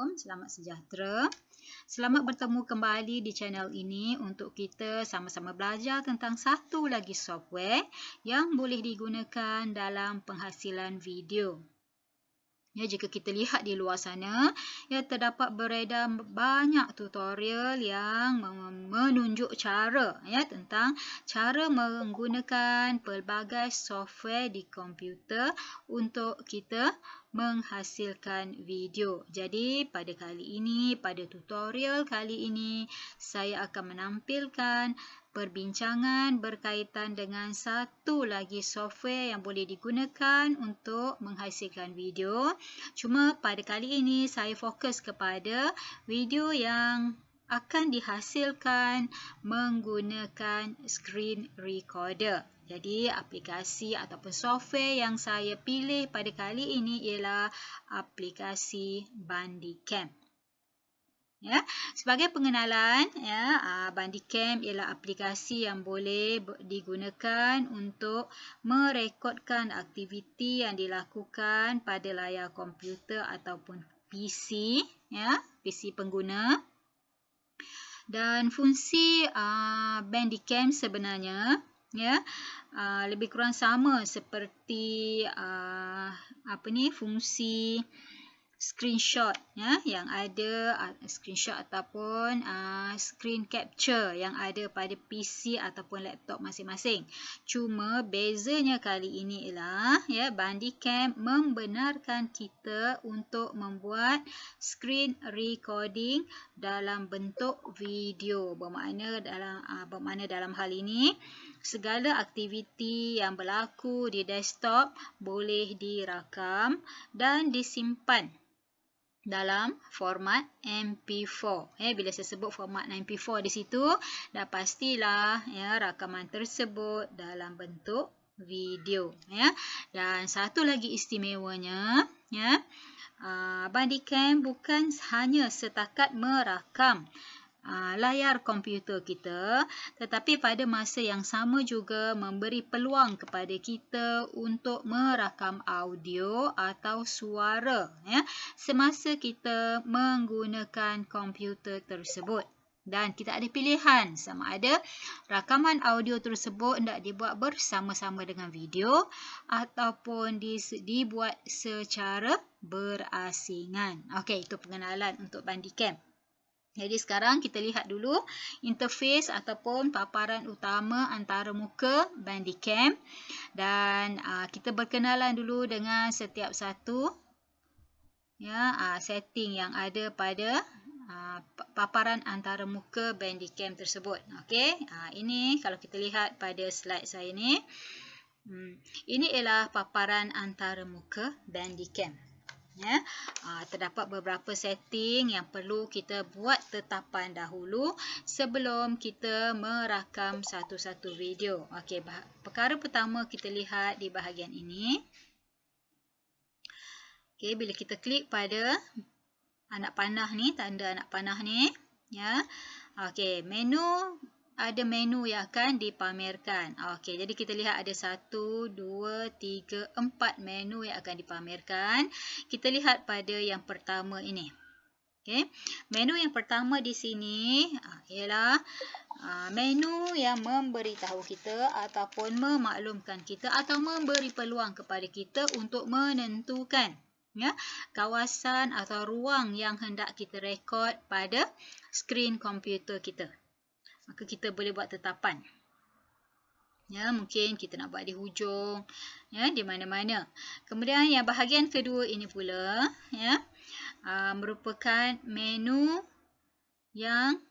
Assalamualaikum, selamat sejahtera. Selamat bertemu kembali di channel ini untuk kita sama-sama belajar tentang satu lagi software yang boleh digunakan dalam penghasilan video. Ya, jika kita lihat di luar sana, ya terdapat beredar banyak tutorial yang menunjuk cara tentang cara menggunakan pelbagai software di komputer untuk kita menghasilkan video. Jadi pada tutorial kali ini saya akan menampilkan perbincangan berkaitan dengan satu lagi software yang boleh digunakan untuk menghasilkan video. Cuma pada kali ini saya fokus kepada video yang akan dihasilkan menggunakan screen recorder. Jadi aplikasi ataupun software yang saya pilih pada kali ini ialah aplikasi Bandicam. Ya, sebagai pengenalan, Bandicam ialah aplikasi yang boleh digunakan untuk merekodkan aktiviti yang dilakukan pada layar komputer ataupun PC, PC pengguna. Dan fungsi Bandicam sebenarnya lebih kurang sama seperti fungsi screenshot yang ada screenshot ataupun screen capture yang ada pada PC ataupun laptop masing-masing. Cuma bezanya kali ini ialah Bandicam membenarkan kita untuk membuat screen recording dalam bentuk video. Bermakna dalam hal ini segala aktiviti yang berlaku di desktop boleh dirakam dan disimpan dalam format MP4. Bila saya sebut format MP4 di situ, dah pastilah rakaman tersebut dalam bentuk video. Dan satu lagi istimewanya, Bandicam bukan hanya setakat merakam layar komputer kita, tetapi pada masa yang sama juga memberi peluang kepada kita untuk merakam audio atau suara semasa kita menggunakan komputer tersebut. Dan kita ada pilihan sama ada rakaman audio tersebut hendak dibuat bersama-sama dengan video ataupun dibuat secara berasingan. Okey, itu pengenalan untuk Bandicam. Jadi sekarang kita lihat dulu interface ataupun paparan utama antarmuka Bandicam, dan kita berkenalan dulu dengan setiap satu setting yang ada pada paparan antarmuka Bandicam tersebut. Okey, ini kalau kita lihat pada slide saya ni, ini ialah paparan antarmuka Bandicam. Terdapat beberapa setting yang perlu kita buat tetapan dahulu sebelum kita merakam satu-satu video. Okey, perkara pertama kita lihat di bahagian ini. Okey, bila kita klik pada anak panah ni, tanda anak panah ni, okey, ada menu yang akan dipamerkan. Okey, jadi kita lihat ada 1, 2, 3, 4 menu yang akan dipamerkan. Kita lihat pada yang pertama ini. Okey, menu yang pertama di sini ialah menu yang memberitahu kita ataupun memaklumkan kita atau memberi peluang kepada kita untuk menentukan kawasan atau ruang yang hendak kita rekod pada skrin komputer kita. Maka kita boleh buat tetapan. Mungkin kita nak buat di hujung, di mana-mana. Kemudian yang bahagian kedua ini pula, merupakan menu yang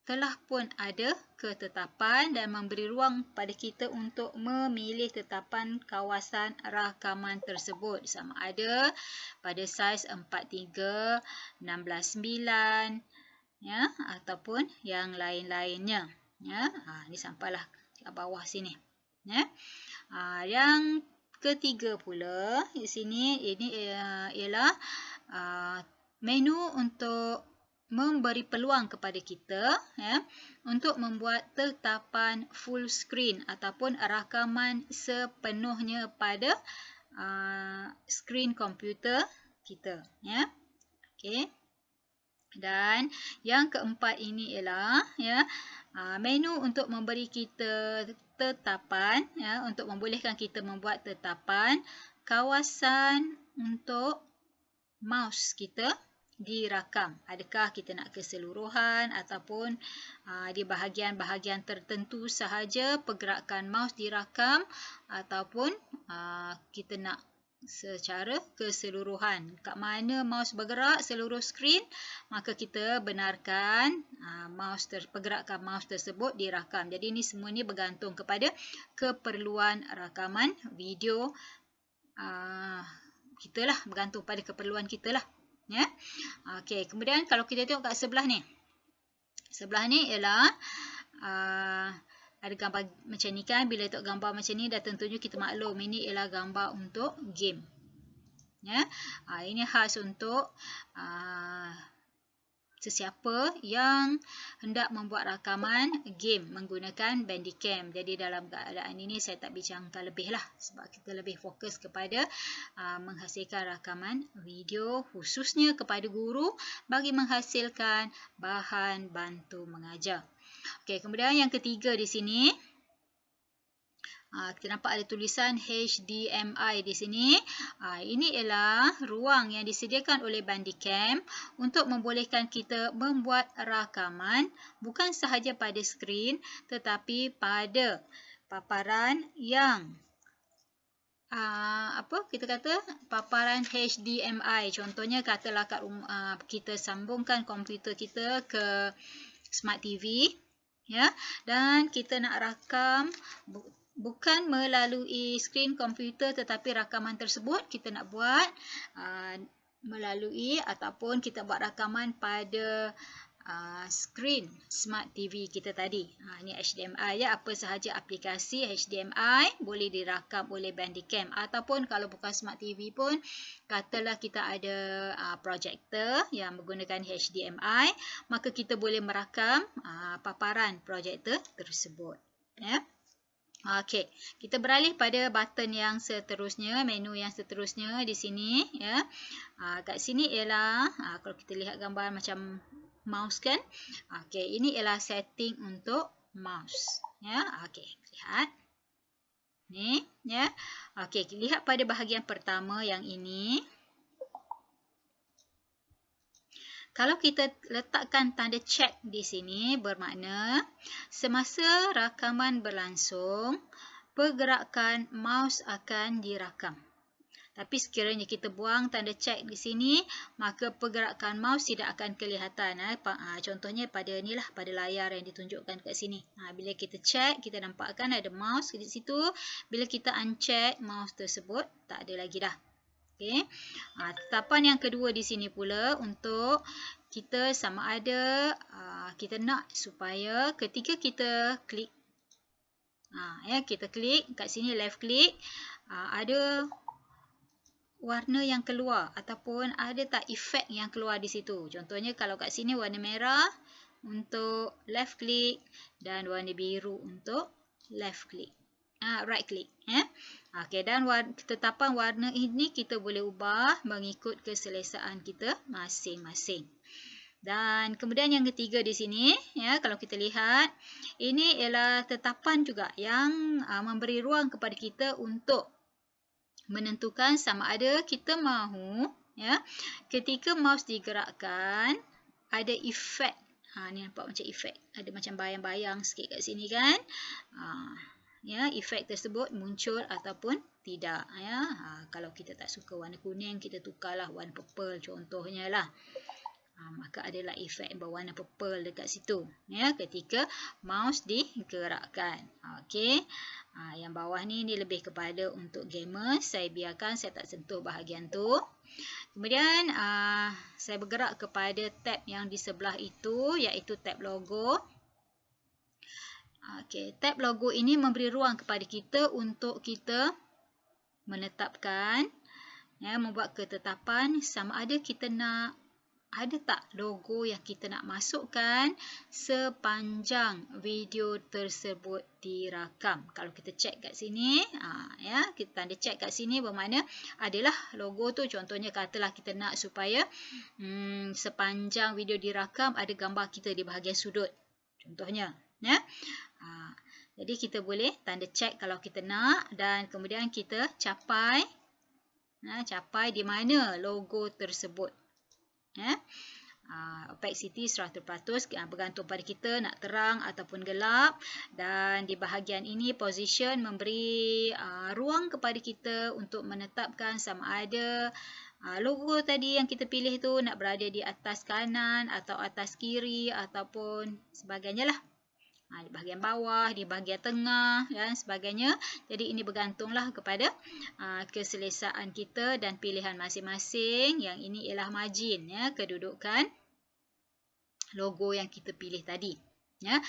telah pun ada ketetapan dan memberi ruang pada kita untuk memilih tetapan kawasan rakaman tersebut. Sama ada pada saiz 43, 16:9, ataupun yang lain-lainnya. Ini sampailah kat bawah sini. Yang ketiga pula di sini, ini ialah menu untuk memberi peluang kepada kita untuk membuat tetapan full screen ataupun rakaman sepenuhnya pada skrin komputer kita. Okey. Dan yang keempat ini ialah ya, menu untuk memberi kita tetapan, ya, untuk membolehkan kita membuat tetapan kawasan untuk mouse kita dirakam. Adakah kita nak keseluruhan ataupun di bahagian-bahagian tertentu sahaja pergerakan mouse dirakam, ataupun kita nak secara keseluruhan. Kat mana mouse bergerak seluruh skrin, maka kita benarkan pergerakan mouse tersebut dirakam. Jadi ini semua ni bergantung kepada keperluan rakaman video kita lah, bergantung pada keperluan kita lah. Ya. Okey, kemudian kalau kita tengok kat sebelah ni. Sebelah ni ialah ada gambar macam ni kan. Bila tengok gambar macam ni dah tentunya kita maklum ini ialah gambar untuk game. Ya. Ini khas untuk sesiapa yang hendak membuat rakaman game menggunakan Bandicam. Jadi dalam keadaan ini saya tak bincangkan lebih lah, sebab kita lebih fokus kepada menghasilkan rakaman video khususnya kepada guru bagi menghasilkan bahan bantu mengajar. Okey, kemudian yang ketiga di sini, kita nampak ada tulisan HDMI di sini. Ini ialah ruang yang disediakan oleh Bandicam untuk membolehkan kita membuat rakaman bukan sahaja pada skrin tetapi pada paparan yang paparan HDMI. Contohnya katalah kita sambungkan komputer kita ke Smart TV, ya, dan kita nak rakam bukan melalui skrin komputer tetapi rakaman tersebut kita nak buat melalui ataupun kita buat rakaman pada skrin Smart TV kita tadi. Ini HDMI, ya, apa sahaja aplikasi HDMI boleh dirakam oleh Bandicam, ataupun kalau bukan Smart TV pun katalah kita ada projektor yang menggunakan HDMI, maka kita boleh merakam paparan projektor tersebut, ya. Okey, kita beralih pada button yang seterusnya, menu yang seterusnya di sini, ya. Kat sini ialah kalau kita lihat gambar macam mouse kan. Okey, ini ialah setting untuk mouse, ya. Okey, lihat. Ni, ya. Okey, lihat pada bahagian pertama yang ini. Kalau kita letakkan tanda check di sini, bermakna semasa rakaman berlangsung, pergerakan mouse akan dirakam. Tapi sekiranya kita buang tanda check di sini, maka pergerakan mouse tidak akan kelihatan. Contohnya pada inilah, pada layar yang ditunjukkan kat sini. Bila kita check, kita nampakkan ada mouse di situ. Bila kita uncheck, mouse tersebut tak ada lagi dah. Okay. Tetapan yang kedua di sini pula untuk kita sama ada kita nak supaya ketika kita klik, kita klik kat sini, left klik, ada warna yang keluar ataupun ada tak efek yang keluar di situ. Contohnya kalau kat sini warna merah untuk left klik dan warna biru untuk left klik. Right click, ya. Okey, dan tetapan warna ini kita boleh ubah mengikut keselesaan kita masing-masing. Dan kemudian yang ketiga di sini, ya, kalau kita lihat, ini ialah tetapan juga yang memberi ruang kepada kita untuk menentukan sama ada kita mahu, ya, ketika mouse digerakkan ada efek. Ni nampak macam efek, ada macam bayang-bayang sikit kat sini kan. Ya, efek tersebut muncul ataupun tidak, ya. Kalau kita tak suka warna kuning, kita tukarlah warna purple contohnya lah. Maka adalah efek berwarna purple dekat situ, ya, ketika mouse digerakkan. Okey. Yang bawah ni lebih kepada untuk gamer. Saya biarkan, saya tak sentuh bahagian tu. Kemudian saya bergerak kepada tab yang di sebelah itu, iaitu tab logo. Okey, tab logo ini memberi ruang kepada kita untuk kita menetapkan, ya, membuat ketetapan sama ada kita nak ada tak logo yang kita nak masukkan sepanjang video tersebut dirakam. Kalau kita check kat sini, ya, kita tanda check kat sini bermakna adalah logo tu. Contohnya katalah kita nak supaya sepanjang video dirakam ada gambar kita di bahagian sudut. Contohnya, ya. Jadi kita boleh tanda check kalau kita nak, dan kemudian kita capai di mana logo tersebut. Opacity 100%, bergantung pada kita nak terang ataupun gelap. Dan di bahagian ini position memberi ruang kepada kita untuk menetapkan sama ada logo tadi yang kita pilih tu nak berada di atas kanan atau atas kiri ataupun sebagainya lah. Di bahagian bawah, di bahagian tengah dan sebagainya. Jadi ini bergantunglah kepada keselesaan kita dan pilihan masing-masing. Yang ini ialah margin, ya, kedudukan logo yang kita pilih tadi. Ya.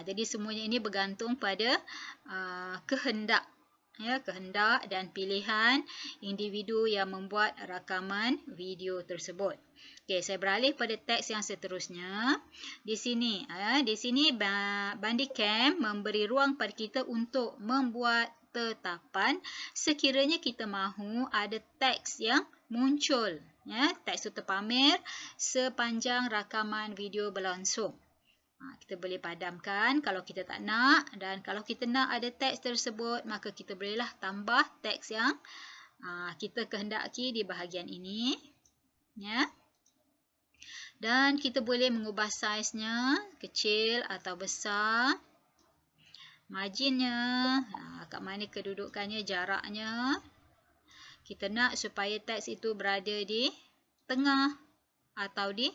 Jadi semuanya ini bergantung pada kehendak. Ya, kehendak dan pilihan individu yang membuat rakaman video tersebut. Okey, saya beralih pada teks yang seterusnya. Di sini Bandicam memberi ruang pada kita untuk membuat tetapan sekiranya kita mahu ada teks yang muncul, ya, teks itu terpamer sepanjang rakaman video berlangsung. Kita boleh padamkan kalau kita tak nak, dan kalau kita nak ada teks tersebut, maka kita bolehlah tambah teks yang kita kehendaki di bahagian ini, ya. Dan kita boleh mengubah saiznya, kecil atau besar, marginnya, kat mana kedudukannya, jaraknya. Kita nak supaya teks itu berada di tengah atau di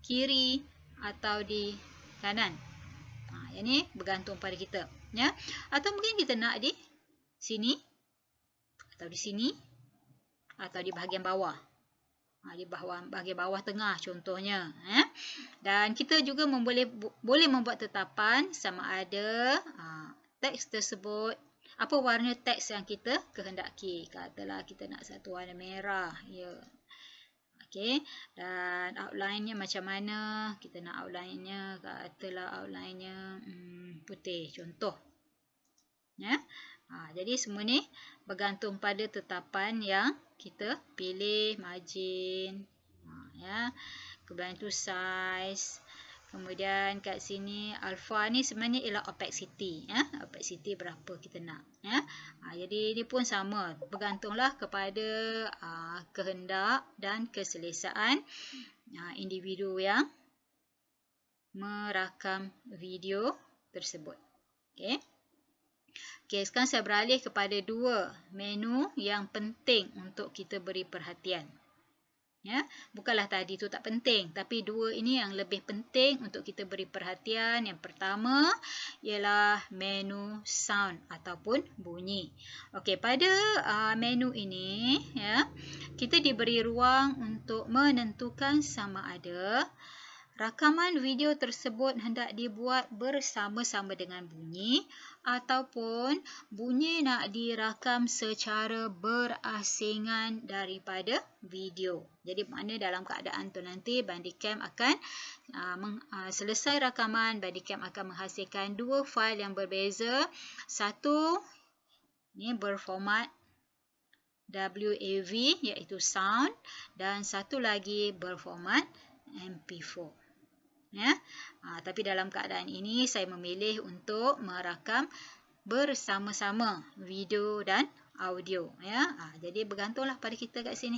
kiri atau di kanan. Yang ni bergantung pada kita, ya. Atau mungkin kita nak di sini atau di sini atau di bahagian bawah. Di bahagian bawah tengah contohnya, ya. Dan kita juga boleh membuat tetapan sama ada teks tersebut, apa warna teks yang kita kehendaki. Katalah kita nak satu warna merah, ya. Okey, dan outline-nya macam mana? Kita nak outline-nya, katalah outline-nya putih contoh. Ya. Jadi semua ni bergantung pada tetapan yang kita pilih, margin, ya. Kemudian tu size. Kemudian kat sini alpha ni sebenarnya ialah opacity, ya. Opacity berapa kita nak, ya. Jadi ini pun sama, bergantunglah kepada kehendak dan keselesaan individu yang merakam video tersebut. Okey. Okey, sekarang saya beralih kepada dua menu yang penting untuk kita beri perhatian. Ya, bukanlah tadi tu tak penting, tapi dua ini yang lebih penting untuk kita beri perhatian. Yang pertama ialah menu sound ataupun bunyi. Okey, pada menu ini, ya, kita diberi ruang untuk menentukan sama ada rakaman video tersebut hendak dibuat bersama-sama dengan bunyi ataupun bunyi nak dirakam secara berasingan daripada video. Jadi makna dalam keadaan tu nanti Bandicam akan selesai rakaman, Bandicam akan menghasilkan dua fail yang berbeza. Satu ni berformat WAV iaitu sound, dan satu lagi berformat MP4. Ya, tapi dalam keadaan ini saya memilih untuk merakam bersama-sama video dan audio, ya. Jadi bergantunglah pada kita kat sini.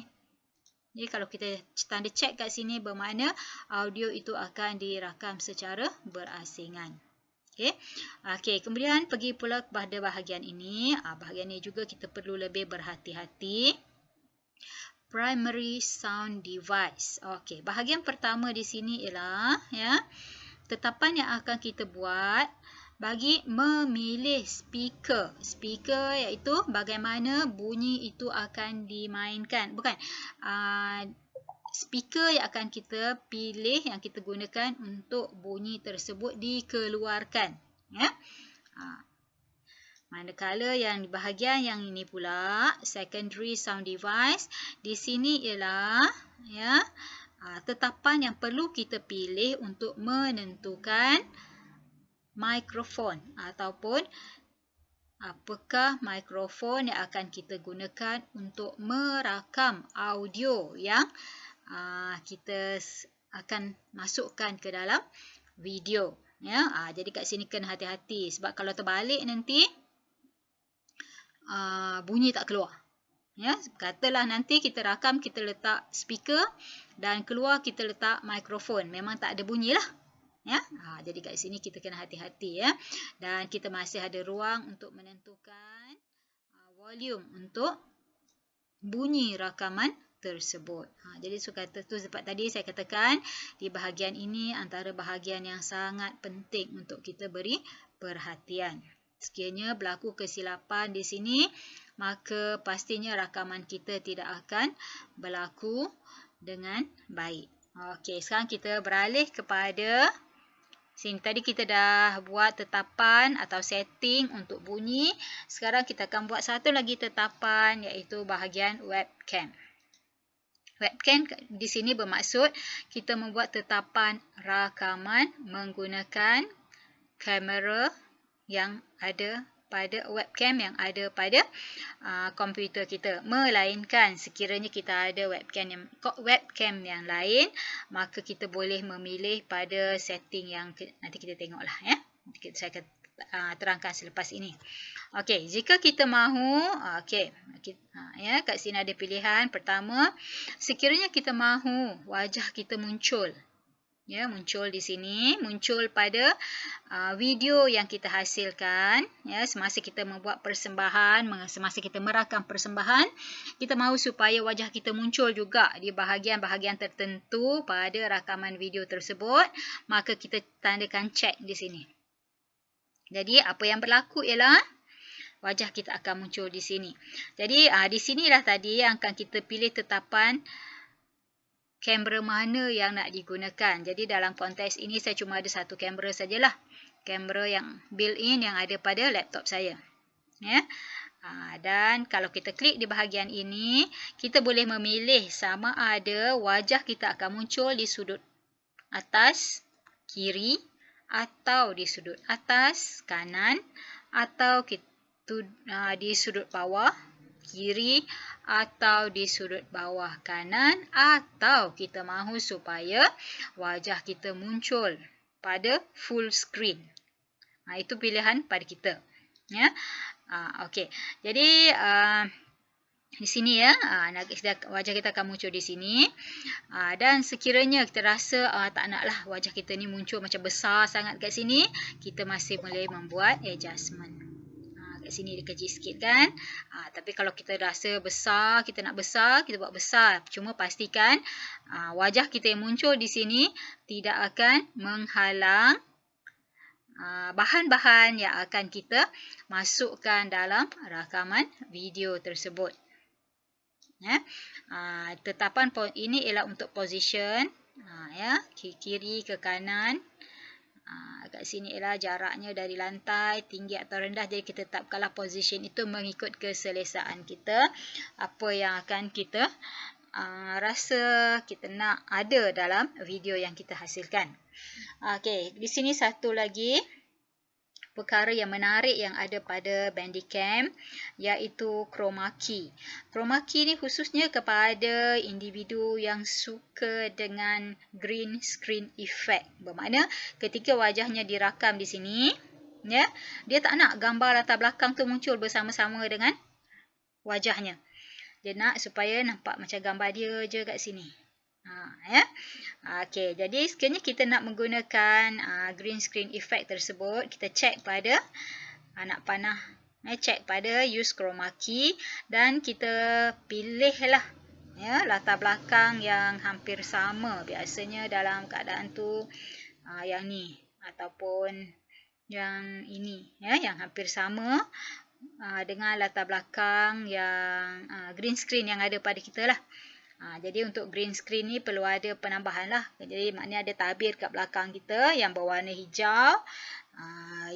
Jadi kalau kita tanda check kat sini bermakna audio itu akan dirakam secara berasingan. Okey. Okey, kemudian pergi pula kepada bahagian ini. Bahagian ini juga kita perlu lebih berhati-hati. Primary sound device. Okey, bahagian pertama di sini ialah, ya, tetapan yang akan kita buat bagi memilih speaker. Speaker iaitu bagaimana bunyi itu akan dimainkan. Bukan, speaker yang akan kita pilih, yang kita gunakan untuk bunyi tersebut dikeluarkan, ya. Manakala yang di bahagian yang ini pula, secondary sound device, di sini ialah, ya, tetapan yang perlu kita pilih untuk menentukan mikrofon ataupun apakah mikrofon yang akan kita gunakan untuk merakam audio yang kita akan masukkan ke dalam video. Ya, jadi kat sini kena hati-hati sebab kalau terbalik nanti bunyi tak keluar. Ya, katalah nanti kita rakam, kita letak speaker dan keluar kita letak mikrofon, memang tak ada bunyi lah. Ya, jadi kat sini kita kena hati-hati ya. Dan kita masih ada ruang untuk menentukan volume untuk bunyi rakaman tersebut. Jadi sebab tadi saya katakan di bahagian ini antara bahagian yang sangat penting untuk kita beri perhatian. Sekiranya berlaku kesilapan di sini, maka pastinya rakaman kita tidak akan berlaku dengan baik. Okey, sekarang kita beralih kepada sini. Tadi kita dah buat tetapan atau setting untuk bunyi. Sekarang kita akan buat satu lagi tetapan iaitu bahagian webcam. Webcam di sini bermaksud kita membuat tetapan rakaman menggunakan kamera yang ada pada webcam yang ada pada komputer kita. Melainkan sekiranya kita ada webcam yang lain, maka kita boleh memilih pada setting yang nanti kita tengoklah ya. Saya akan terangkan selepas ini. Okey, jika kita mahu, ya, kat sini ada pilihan. Pertama, sekiranya kita mahu wajah kita muncul. Ya, muncul di sini, muncul pada video yang kita hasilkan. Ya, semasa kita membuat persembahan, semasa kita merakam persembahan, kita mahu supaya wajah kita muncul juga di bahagian-bahagian tertentu pada rakaman video tersebut, maka kita tandakan check di sini. Jadi, apa yang berlaku ialah wajah kita akan muncul di sini. Jadi, di sinilah tadi yang akan kita pilih tetapan kamera mana yang nak digunakan. Jadi dalam konteks ini saya cuma ada satu kamera sajalah. Kamera yang built-in yang ada pada laptop saya. Ya. Dan kalau kita klik di bahagian ini, kita boleh memilih sama ada wajah kita akan muncul di sudut atas, kiri, atau di sudut atas, kanan, atau di sudut bawah, kiri, atau di sudut bawah kanan, atau kita mahu supaya wajah kita muncul pada full screen. Itu pilihan pada kita. Ya. Okey. Jadi di sini ya, wajah kita akan muncul di sini. Dan sekiranya kita rasa tak naklah wajah kita ni muncul macam besar sangat kat sini, kita masih boleh membuat adjustment. Sini dia kecil sikit kan. Tapi kalau kita rasa besar, kita nak besar, kita buat besar. Cuma pastikan wajah kita yang muncul di sini tidak akan menghalang bahan-bahan yang akan kita masukkan dalam rakaman video tersebut. Ya. Tetapan ini ialah untuk position, ya, kiri ke kanan. Kat sini ialah jaraknya dari lantai, tinggi atau rendah. Jadi kita tetapkanlah position itu mengikut keselesaan kita. Apa yang akan kita rasa kita nak ada dalam video yang kita hasilkan. Okey, di sini satu lagi perkara yang menarik yang ada pada Bandicam iaitu chroma key. Chroma key ni khususnya kepada individu yang suka dengan green screen effect. Bermakna ketika wajahnya dirakam di sini, ya, dia tak nak gambar latar belakang tu muncul bersama-sama dengan wajahnya. Dia nak supaya nampak macam gambar dia je kat sini. Ya. Okey, jadi sekiranya kita nak menggunakan green screen effect tersebut, kita check pada anak panah, check pada use chroma key dan kita pilihlah ya latar belakang yang hampir sama. Biasanya dalam keadaan tu yang ni ataupun yang ini ya, yang hampir sama dengan latar belakang yang green screen yang ada pada kita lah. Jadi untuk green screen ni perlu ada penambahan lah. Jadi maknanya ada tabir kat belakang kita yang berwarna hijau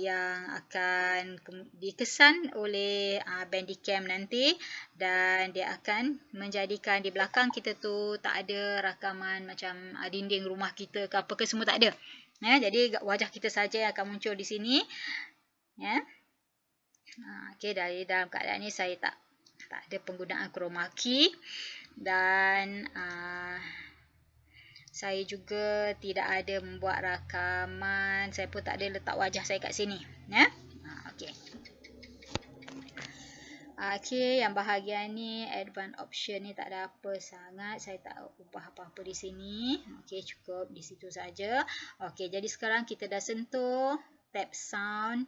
yang akan dikesan oleh Bandicam nanti, dan dia akan menjadikan di belakang kita tu tak ada rakaman macam dinding rumah kita ke apa ke, semua tak ada. Jadi wajah kita saja yang akan muncul di sini. Okey, dari dalam keadaan ni saya tak ada penggunaan chroma key, dan saya juga tidak ada membuat rakaman. Saya pun tak ada letak wajah saya kat sini. Okey. Okey, yang bahagian ni advanced option ni tak ada apa sangat. Saya tak ubah apa-apa di sini. Okey, cukup di situ saja. Okey, jadi sekarang kita dah sentuh tab sound,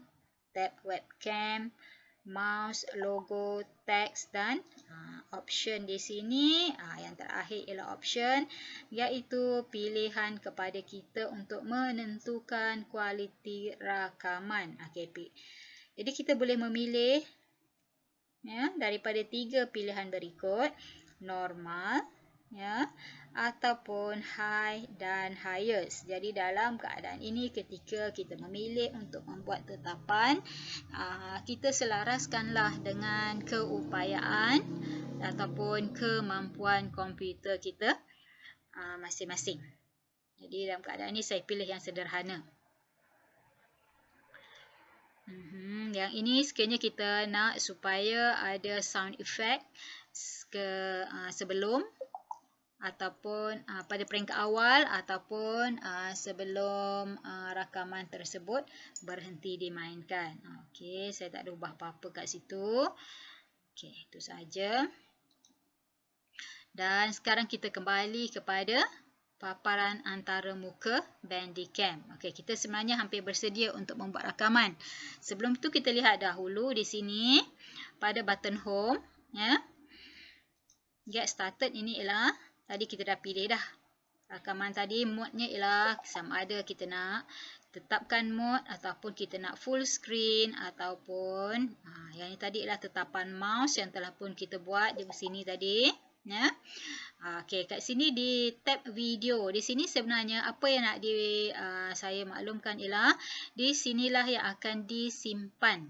tab webcam, mouse, logo, teks dan option di sini. Yang terakhir ialah option, iaitu pilihan kepada kita untuk menentukan kualiti rakaman. Jadi kita boleh memilih daripada 3 pilihan berikut: normal, ataupun high dan highest. Jadi dalam keadaan ini, ketika kita memilih untuk membuat tetapan, kita selaraskanlah dengan keupayaan ataupun kemampuan komputer kita masing-masing. Jadi dalam keadaan ini saya pilih yang sederhana. Yang ini sekiranya kita nak supaya ada sound effect sebelum ataupun pada peringkat awal ataupun sebelum rakaman tersebut berhenti dimainkan. Okey, saya tak ada ubah apa-apa kat situ. Okey, itu saja. Dan sekarang kita kembali kepada paparan antarmuka Bandicam. Okey, kita sebenarnya hampir bersedia untuk membuat rakaman. Sebelum tu kita lihat dahulu di sini pada button home, Get started ini ialah tadi kita dah pilih dah. Rakaman tadi mode-nya ialah sama ada kita nak tetapkan mode ataupun kita nak full screen ataupun yang ini tadi ialah tetapan mouse yang telah pun kita buat di sini tadi. Okey, kat sini di tab video, di sini sebenarnya apa yang nak saya maklumkan ialah di sinilah yang akan disimpan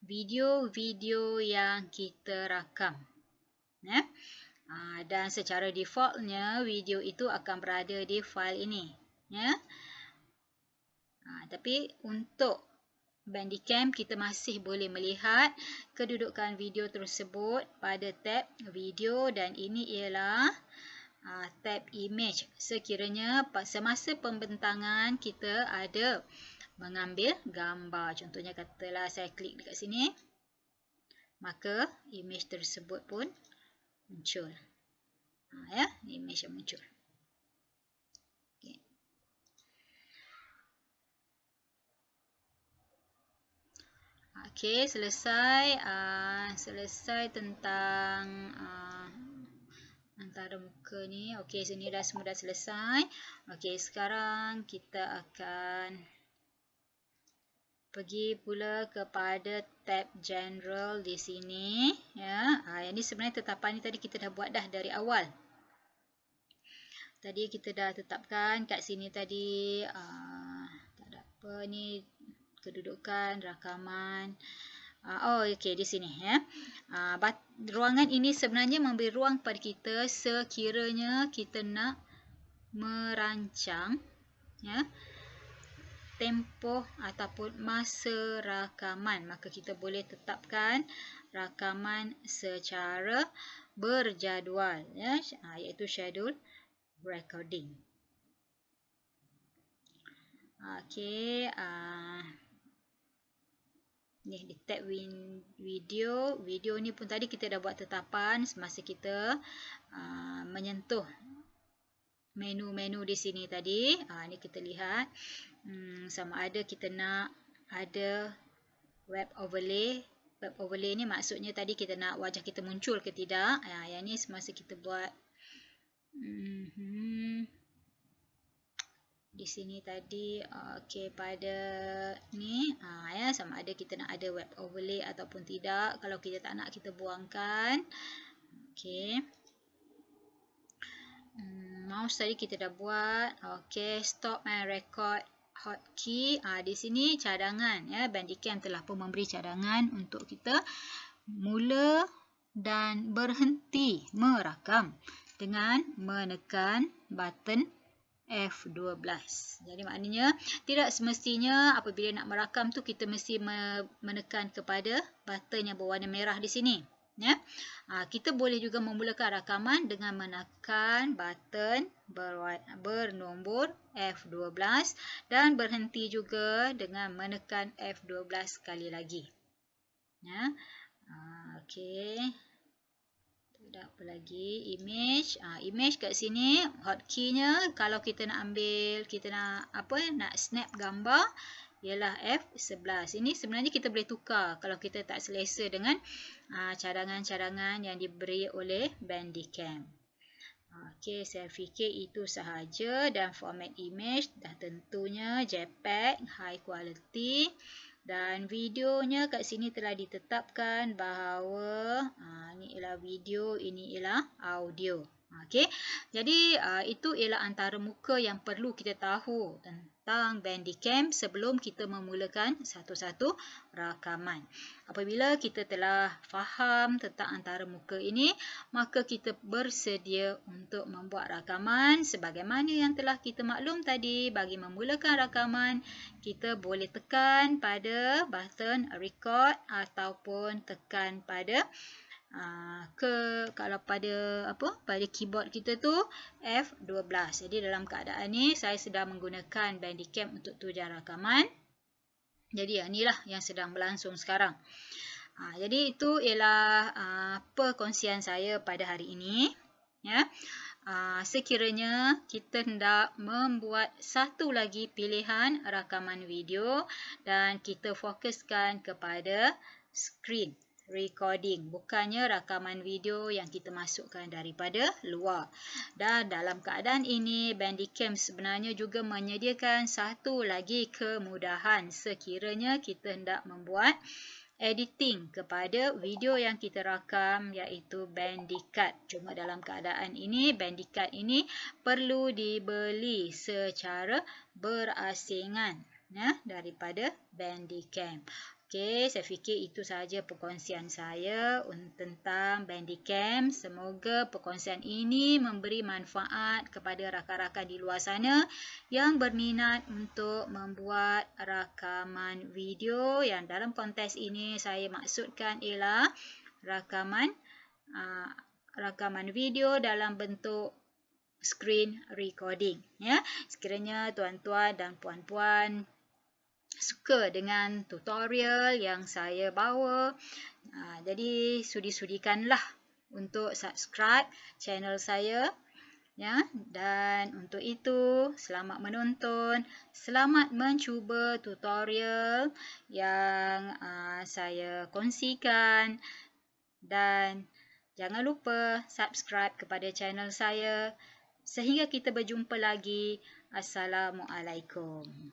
video-video yang kita rakam. Dan secara defaultnya video itu akan berada di file ini. Tapi untuk Bandicam kita masih boleh melihat kedudukan video tersebut pada tab video, dan ini ialah tab image. Sekiranya semasa pembentangan kita ada mengambil gambar, contohnya katalah saya klik dekat sini, maka image tersebut pun muncul. Image yang muncul. Okey, selesai tentang antarmuka ni. Okey, sini dah semua dah selesai. Okey, sekarang kita akan pergi pula kepada tab general di sini. Yang ni sebenarnya tetapan ni tadi kita dah buat dah dari awal. Tadi kita dah tetapkan kat sini tadi. Tak ada apa ni. Kedudukan, rakaman. Okey, di sini. Ruangan ini sebenarnya memberi ruang pada kita sekiranya kita nak merancang tempoh ataupun masa rakaman. Maka kita boleh tetapkan rakaman secara berjadual, iaitu schedule recording. Okey, ni di tab video. Video ni pun tadi kita dah buat tetapan semasa kita menyentuh menu-menu di sini tadi. Ni kita lihat sama ada kita nak ada web overlay. Web overlay ni maksudnya tadi kita nak wajah kita muncul ke tidak. Yang ni semasa kita buat di sini tadi. Okey, pada ni sama ada kita nak ada web overlay ataupun tidak. Kalau kita tak nak, kita buangkan. Okey. Mouse tadi kita dah buat. Okey, stop my record hotkey. Di sini cadangan ya. Bandicam telah pun memberi cadangan untuk kita mula dan berhenti merakam dengan menekan button F12. Jadi maknanya tidak semestinya apabila nak merakam tu kita mesti menekan kepada button yang berwarna merah di sini. Ya, kita boleh juga memulakan rakaman dengan menekan button bernombor F12 dan berhenti juga dengan menekan F12 sekali lagi. Ya, okey. Tak apa lagi, image. Image kat sini hotkey-nya kalau kita nak ambil, kita nak snap gambar ialah F11. Ini sebenarnya kita boleh tukar kalau kita tak selesa dengan cadangan-cadangan yang diberi oleh Bandicam. Okey, saya fikir itu sahaja dan format image dah tentunya JPEG high quality. Dan videonya kat sini telah ditetapkan bahawa ini ialah video, ini ialah audio. Okey. Jadi itu ialah antara muka yang perlu kita tahu tentang Bandicam sebelum kita memulakan satu-satu rakaman. Apabila kita telah faham tentang antara muka ini, maka kita bersedia untuk membuat rakaman sebagaimana yang telah kita maklum tadi. Bagi memulakan rakaman, kita boleh tekan pada button record ataupun tekan pada kalau pada keyboard kita tu F12. Jadi dalam keadaan ni saya sedang menggunakan Bandicam untuk tujuan rakaman. Jadi inilah yang sedang berlangsung sekarang. Jadi itu ialah perkongsian saya pada hari ini. Ya. Sekiranya kita hendak membuat satu lagi pilihan rakaman video dan kita fokuskan kepada screen recording, bukannya rakaman video yang kita masukkan daripada luar. Dan dalam keadaan ini, Bandicam sebenarnya juga menyediakan satu lagi kemudahan sekiranya kita hendak membuat editing kepada video yang kita rakam, iaitu Bandicut. Cuma dalam keadaan ini, Bandicut ini perlu dibeli secara berasingan daripada Bandicam. Okey, saya fikir itu sahaja perkongsian saya tentang Bandicam. Semoga perkongsian ini memberi manfaat kepada rakan-rakan di luar sana yang berminat untuk membuat rakaman video. Yang dalam konteks ini saya maksudkan ialah rakaman video dalam bentuk screen recording. Ya, sekiranya tuan-tuan dan puan-puan suka dengan tutorial yang saya bawa, jadi sudi-sudikanlah untuk subscribe channel saya, ya. Dan untuk itu, selamat menonton, selamat mencuba tutorial yang saya kongsikan, dan jangan lupa subscribe kepada channel saya. Sehingga kita berjumpa lagi. Assalamualaikum.